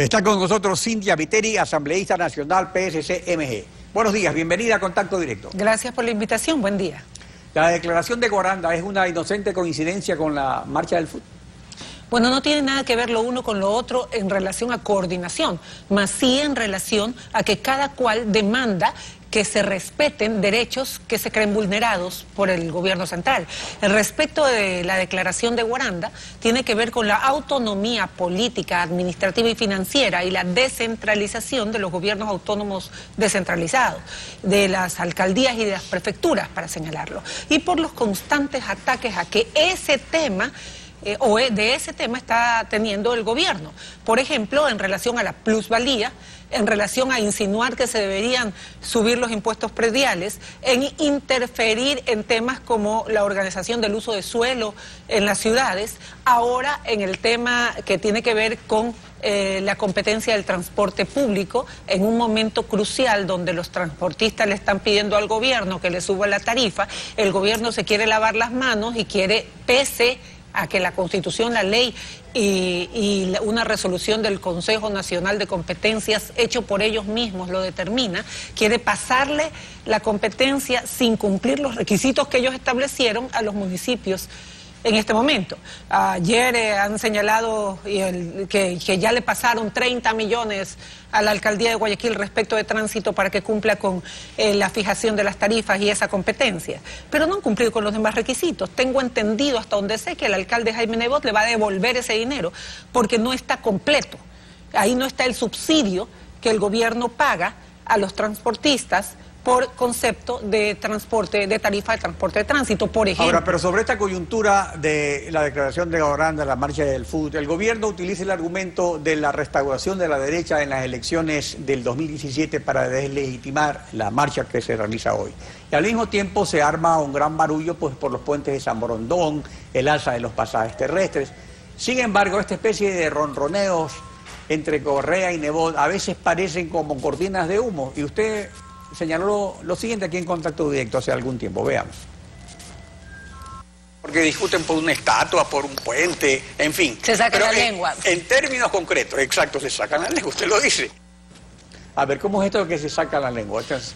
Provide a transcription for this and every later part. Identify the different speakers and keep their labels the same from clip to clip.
Speaker 1: Está con nosotros Cintia Viteri, asambleísta nacional PSC-MG. Buenos días, bienvenida a Contacto Directo.
Speaker 2: Gracias por la invitación, buen día.
Speaker 1: La declaración de Guaranda es una inocente coincidencia con la marcha del fútbol.
Speaker 2: Bueno, no tiene nada que ver lo uno con lo otro en relación a coordinación, más sí en relación a que cada cual demanda que se respeten derechos que se creen vulnerados por el gobierno central. El respecto de la declaración de Guaranda tiene que ver con la autonomía política, administrativa y financiera y la descentralización de los gobiernos autónomos descentralizados, de las alcaldías y de las prefecturas, para señalarlo, y por los constantes ataques a que ese tema de ese tema está teniendo el gobierno. Por ejemplo, en relación a la plusvalía, en relación a insinuar que se deberían subir los impuestos prediales, en interferir en temas como la organización del uso de suelo en las ciudades, ahora en el tema que tiene que ver con la competencia del transporte público, en un momento crucial donde los transportistas le están pidiendo al gobierno que le suba la tarifa, el gobierno se quiere lavar las manos y quiere, pese a que la Constitución, la ley y una resolución del Consejo Nacional de Competencias hecho por ellos mismos lo determina, quiere pasarle la competencia sin cumplir los requisitos que ellos establecieron a los municipios en este momento. Ayer han señalado que ya le pasaron 30 millones a la alcaldía de Guayaquil respecto de tránsito para que cumpla con la fijación de las tarifas y esa competencia, pero no han cumplido con los demás requisitos. Tengo entendido, hasta donde sé, que el alcalde Jaime Nebot le va a devolver ese dinero porque no está completo. Ahí no está el subsidio que el gobierno paga a los transportistas por concepto de transporte, de tarifa de transporte de tránsito, por ejemplo.
Speaker 1: Ahora, pero sobre esta coyuntura de la declaración de Guaranda, la marcha del fútbol, el gobierno utiliza el argumento de la restauración de la derecha en las elecciones del 2017 para deslegitimar la marcha que se realiza hoy. Y al mismo tiempo se arma un gran barullo pues, por los puentes de San Borondón, el alza de los pasajes terrestres. Sin embargo, esta especie de ronroneos entre Correa y Nebot a veces parecen como cortinas de humo. Y usted señaló lo siguiente aquí en Contacto Directo hace algún tiempo, veamos. Porque discuten por una estatua, por un puente, en fin.
Speaker 2: Se sacan la lengua.
Speaker 1: En términos concretos, exacto, se sacan la lengua, usted lo dice. A ver, ¿cómo es esto de que se saca la lengua? Entonces,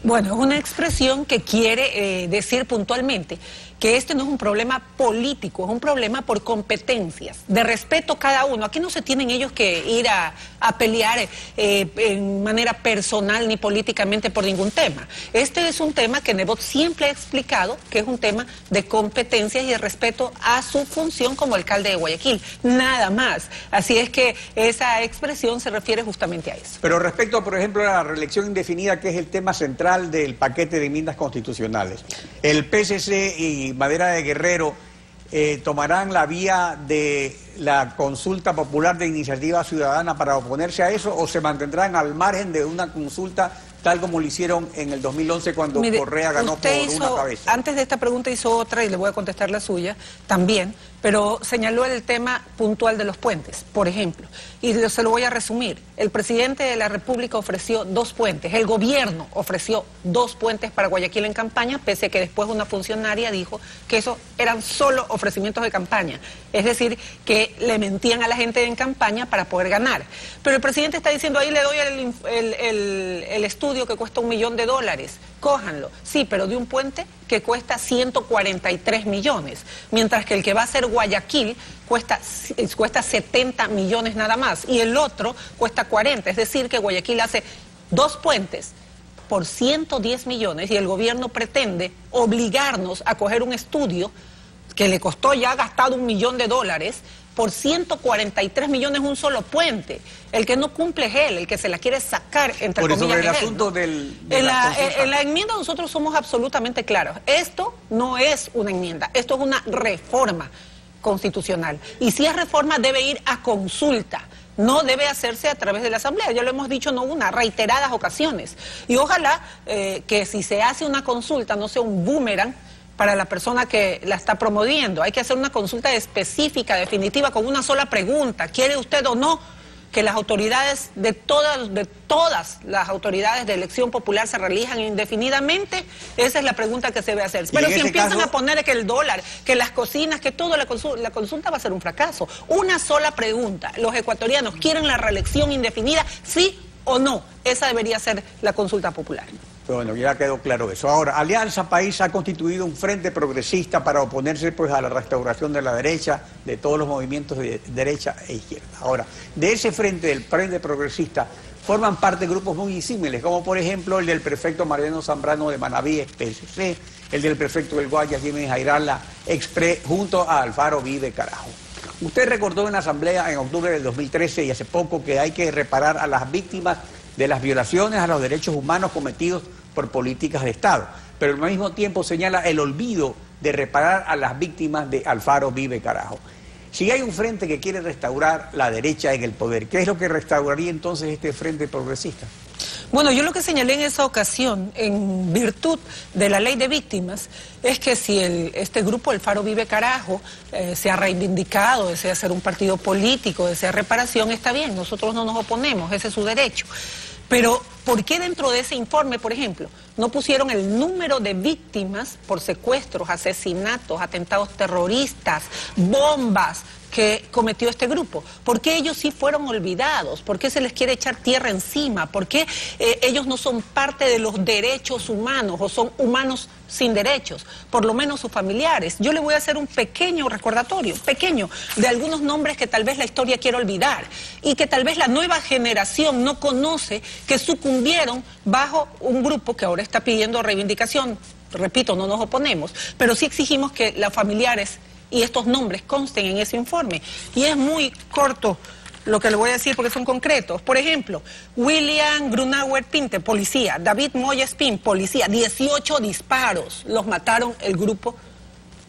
Speaker 2: bueno, es una expresión que quiere decir puntualmente que este no es un problema político, es un problema por competencias, de respeto a cada uno. Aquí no se tienen ellos que ir a pelear en manera personal ni políticamente por ningún tema. Este es un tema que Nebot siempre ha explicado que es un tema de competencias y de respeto a su función como alcalde de Guayaquil, nada más. Así es que esa expresión se refiere justamente a eso.
Speaker 1: Pero respecto, por ejemplo, a la reelección indefinida, que es el tema central del paquete de enmiendas constitucionales, el PSC y Madera de Guerrero tomarán la vía de la consulta popular de iniciativa ciudadana para oponerse a eso, o se mantendrán al margen de una consulta tal como lo hicieron en el 2011 cuando Correa ganó por una cabeza.
Speaker 2: Antes de esta pregunta hizo otra y le voy a contestar la suya también, pero señaló el tema puntual de los puentes, por ejemplo, y se lo voy a resumir. El presidente de la República ofreció 2 puentes, el gobierno ofreció 2 puentes para Guayaquil en campaña, pese a que después una funcionaria dijo que eso eran solo ofrecimientos de campaña, es decir, que le mentían a la gente en campaña para poder ganar. Pero el presidente está diciendo, ahí le doy el estudio que cuesta $1 millón, cójanlo. Sí, pero de un puente que cuesta 143 millones, mientras que el que va a ser Guayaquil cuesta 70 millones nada más, y el otro cuesta 40, es decir, que Guayaquil hace 2 puentes por 110 millones y el gobierno pretende obligarnos a coger un estudio que le costó ya gastado $1 millón por 143 millones un solo puente. El que no cumple es él, el que se la quiere sacar, entre comillas.
Speaker 1: Por eso, el asunto
Speaker 2: en la enmienda nosotros somos absolutamente claros. Esto no es una enmienda, esto es una reforma constitucional. Y si es reforma debe ir a consulta. No debe hacerse a través de la Asamblea, ya lo hemos dicho no una, reiteradas ocasiones. Y ojalá que si se hace una consulta no sea un boomerang para la persona que la está promoviendo. Hay que hacer una consulta específica, definitiva, con una sola pregunta. ¿Quiere usted o no que las autoridades de todas las autoridades de elección popular se reelijan indefinidamente? Esa es la pregunta que se debe hacer. Pero si empiezan a poner que el dólar, que las cocinas, que todo, la consulta va a ser un fracaso. Una sola pregunta: ¿los ecuatorianos quieren la reelección indefinida, sí o no? Esa debería ser la consulta popular.
Speaker 1: Bueno, ya quedó claro eso. Ahora, Alianza País ha constituido un frente progresista para oponerse pues a la restauración de la derecha, de todos los movimientos de derecha e izquierda. Ahora, de ese frente, del frente progresista, forman parte grupos muy disímiles, como por ejemplo el del prefecto Mariano Zambrano de Manaví, PSC, el del prefecto del Guayas, Jiménez Jairala, Expre, junto a Alfaro Vive Carajo. Usted recordó en la Asamblea en octubre del 2013 y hace poco que hay que reparar a las víctimas de las violaciones a los derechos humanos cometidos por políticas de Estado, pero al mismo tiempo señala el olvido de reparar a las víctimas de Alfaro Vive Carajo. Si hay un frente que quiere restaurar la derecha en el poder, ¿qué es lo que restauraría entonces este frente progresista?
Speaker 2: Bueno, yo lo que señalé en esa ocasión, en virtud de la ley de víctimas, es que si este grupo, el Faro Vive Carajo, se ha reivindicado, desea ser un partido político, desea reparación, está bien, nosotros no nos oponemos, ese es su derecho. Pero, ¿por qué dentro de ese informe, por ejemplo, no pusieron el número de víctimas por secuestros, asesinatos, atentados terroristas, bombas que cometió este grupo? ¿Por qué ellos sí fueron olvidados? ¿Por qué se les quiere echar tierra encima? ¿Por qué ellos no son parte de los derechos humanos o son humanos sin derechos? Por lo menos sus familiares. Yo le voy a hacer un pequeño recordatorio, pequeño, de algunos nombres que tal vez la historia quiere olvidar y que tal vez la nueva generación no conoce, que sucumbieron bajo un grupo que ahora está pidiendo reivindicación. Repito, no nos oponemos, pero sí exigimos que los familiares y estos nombres consten en ese informe. Y es muy corto lo que le voy a decir porque son concretos. Por ejemplo, William Grunauer Pinte, policía. David Moya Espín, policía. 18 disparos los mataron el grupo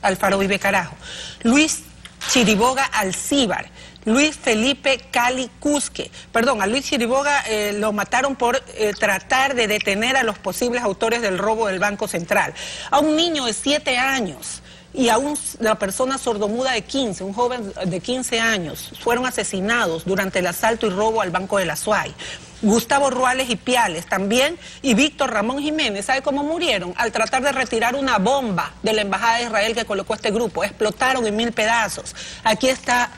Speaker 2: Alfaro Vive Carajo. Luis Chiriboga Alcíbar. Luis Felipe Cali Cusque. Perdón, a Luis Chiriboga lo mataron por tratar de detener a los posibles autores del robo del Banco Central. A un niño de 7 años y a una persona sordomuda de 15, un joven de 15 años, fueron asesinados durante el asalto y robo al Banco de la SUAY. Gustavo Ruales y Piales también, y Víctor Ramón Jiménez. ¿Sabe cómo murieron? Al tratar de retirar una bomba de la Embajada de Israel que colocó este grupo. Explotaron en 1000 pedazos. Aquí está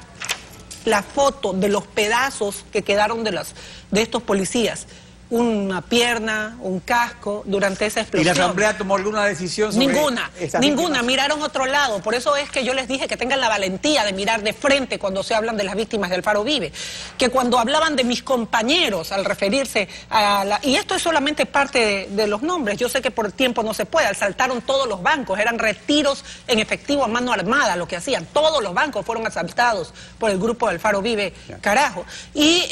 Speaker 2: la foto de los pedazos que quedaron de estos policías. Una pierna, un casco, durante esa explosión.
Speaker 1: ¿Y la Asamblea tomó alguna decisión sobre
Speaker 2: Ninguna, miraron otro lado. Por eso es que yo les dije que tengan la valentía de mirar de frente cuando se hablan de las víctimas del Faro Vive. Que cuando hablaban de mis compañeros, al referirse a y esto es solamente parte de los nombres, yo sé que por tiempo no se puede, asaltaron todos los bancos, eran retiros en efectivo a mano armada lo que hacían. Todos los bancos fueron asaltados por el grupo del Faro Vive Carajo. Y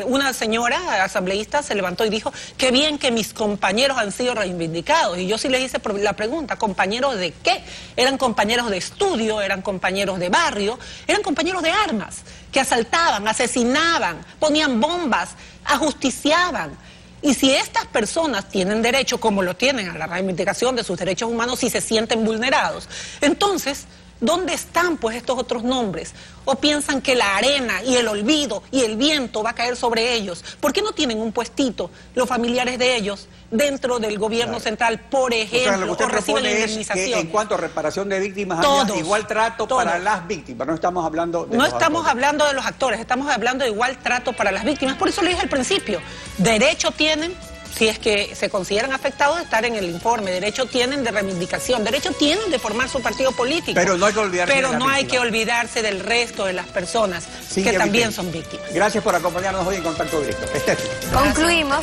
Speaker 2: una señora asambleísta se levantó y dijo, qué bien que mis compañeros han sido reivindicados. Y yo sí les hice la pregunta, ¿compañeros de qué? ¿Eran compañeros de estudio? ¿Eran compañeros de barrio? ¿Eran compañeros de armas? Que asaltaban, asesinaban, ponían bombas, ajusticiaban. Y si estas personas tienen derecho, como lo tienen, a la reivindicación de sus derechos humanos, si se sienten vulnerados, entonces, ¿dónde están pues estos otros nombres? ¿O piensan que la arena y el olvido y el viento va a caer sobre ellos? ¿Por qué no tienen un puestito los familiares de ellos dentro del gobierno central, por ejemplo,
Speaker 1: o
Speaker 2: reciben indemnización?
Speaker 1: Que en cuanto a reparación de víctimas, haya igual trato para las víctimas. No estamos hablando de
Speaker 2: hablando de los actores, estamos hablando de igual trato para las víctimas. Por eso lo dije al principio, derecho tienen, si es que se consideran afectados, de estar en el informe. Derecho tienen de reivindicación, derecho tienen de formar su partido político.
Speaker 1: Pero no hay que olvidarse,
Speaker 2: hay que olvidarse del resto de las personas que también son víctimas.
Speaker 1: Gracias por acompañarnos hoy en Contacto Directo.
Speaker 3: Concluimos.